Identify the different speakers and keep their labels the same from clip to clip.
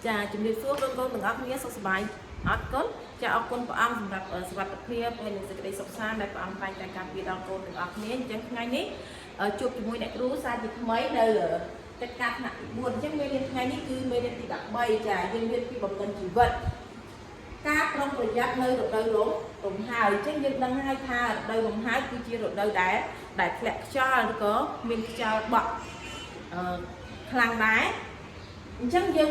Speaker 1: Chàជំរាបសួរបងប្អូនទាំងអស់គ្នាសុខសប្បាយអត់កូនចាអរគុណព្រះអង្គសម្រាប់សុខភាពហើយនិងសេចក្តីសុខសាន្តដែលព្រះអង្គតែងតែការពារដល់កូនទាំងអស់គ្នាអញ្ចឹងថ្ងៃនេះជួបជាមួយអ្នកគ្រូសាជាថ្មីនៅកិច្ចការថ្នាក់ទី4អញ្ចឹងមេរៀនថ្ងៃនេះគឺមេរៀនទី13ចាយើងរៀនពីបំពេញជីវិតការប្រុងប្រយ័ត្ននៅរដូវរំហើយអញ្ចឹងយើងដឹងហើយថារដូវរំហើយគឺជារដូវដែលធ្លាក់ខ្យល់ឬក៏មានខ្យល់បក់ខ្លាំងដែរអញ្ចឹងយើង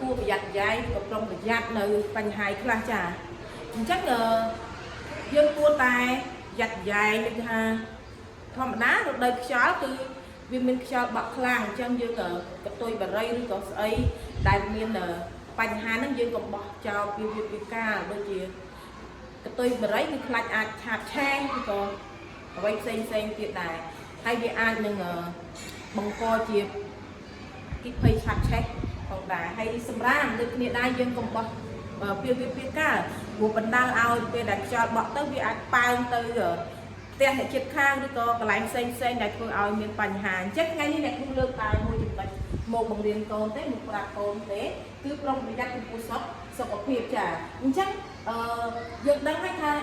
Speaker 1: គួរប្រយ័ត្នប្រយែងក៏ប្រុងប្រយ័ត្ននៅបញ្ហាខ្លះចាអញ្ចឹងយើងគួរតែប្រយ័ត្នប្រយែងដូចថាធម្មតារដូវខ្យល់គឺវាមានខ្យល់បក់ខ្លាំងអញ្ចឹងយើងកតុយបារីឬក៏ស្អីដែលមានបញ្ហាហ្នឹងយើងកុំបោះចោលពីកាលដូចជាកតុយបារីគឺខ្លាចអាចឆាបឆេះឬក៏អ្វីផ្សេងទៀតដែរហើយវាអាចនឹងបង្កជាគិភ័យឆាបឆេះផងដែរហើយសម្រាប់ដូចគ្នាដែរយើងកុំបោះពីកាលព្រោះបណ្ដាលឲ្យពេលដែលខ្យល់បក់ទៅវាអាចប៉ើងទៅផ្ទះអ្នកជិតខាងឬក៏កន្លែងផ្សេងដែលធ្វើឲ្យមានបញ្ហាអញ្ចឹងថ្ងៃនេះអ្នកគ្រូលើកតែមួយចំណុចមកបង្រៀនកូនទេមកប្រាប់កូនទេគឺប្រុងប្រយ័ត្នចំពោះសុខភាពចាអញ្ចឹងយើងដឹងហើយថារ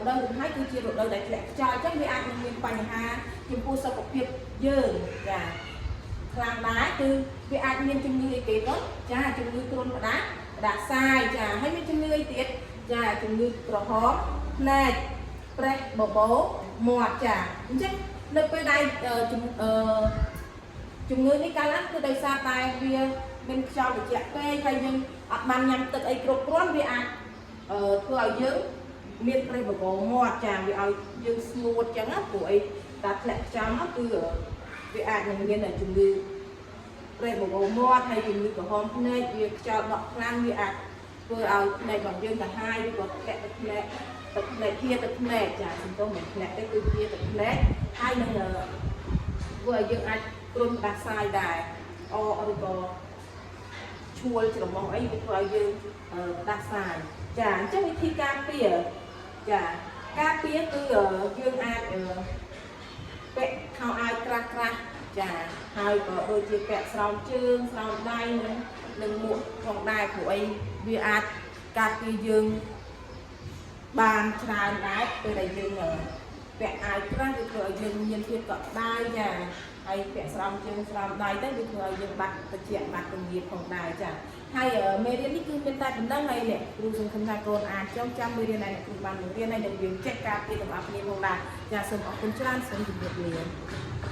Speaker 1: ដូវរំហើយគឺជារដូវដែលធ្លាក់ខ្យល់អញ្ចឹងវាអាចនឹងមានបញ្ហាចំពោះសុខភាពយើងចាខ្លាំងដែរគឺវាអាចមានជំងឺអីគេនោះចាជំងឺគ្រុនផ្ដាសាយចាហើយមានជំងឺអីទៀតចាជំងឺក្រហមភ្នែកប្រេះបបោមាត់ចាអញ្ចឹងនៅពេលដែលជំងឺនេះកើតឡើងគឺដោយសារតែវាមានខ្យល់ត្រជាក់ពេកហើយយើងអត់បានញ៉ាំទឹកអីគ្រប់គ្រាន់វាអាចធ្វើឲ្យយើងមានប្រេះបបោមាត់ចាវាឲ្យយើងស្ងួតអញ្ចឹងណាព្រោះអីតែធ្លាក់ខ្យល់មកគឺវាអាចនឹងមានជំងឺប្រេះបបោមាត់ហើយជំងឺក្រហមភ្នែកវាខ្យល់ដក់ខ្លាំងវាអាចធ្វើឲ្យភ្នែករបស់យើងកាហាយឬក៏ធ្លាក់ទឹកភ្នែកទឹកភ្នែកចាសំទោសមិនធ្លាក់ទេគឺជាទឹកភ្នែកហើយនឹងធ្វើឲ្យយើងអាចគ្រុនដាសាយដែរឬក៏ឈួលច្រមុះអីវាធ្វើឲ្យយើងដាសាយចាអញ្ចឹងវិធីការពារចាការពារគឺយើងអាចពាក់ខោអាវក្រាស់ចាហើយក៏ដូចជាពាក់ស្រោមជើងស្រោមដៃនិងមួកផងដែរព្រោះអីវាអាចការពារយើងបានច្រើនដែរពេលដែលយើងពាក់អាវក្រាស់វាធ្វើឲ្យយើងមានភាពកក់ក្ដៅចាហើយពាក់ស្រោមជើងស្រោមដៃទៅវាធ្វើឲ្យយើងបាត់ត្រជាក់បាត់ពងាផងដែរចាហើយមេរៀននេះគឺមានតែប៉ុណ្្នឹងហើយអ្នកគ្រូសង្ឃឹមថាកូនអាចចាំមេរៀនដែលអ្នកគ្រូបានបង្រៀនហើយនឹងយើងចេះការពារទាំងអស់គ្នាផងដែរចាសូមអរគុណច្រើនសូមជម្រាបលា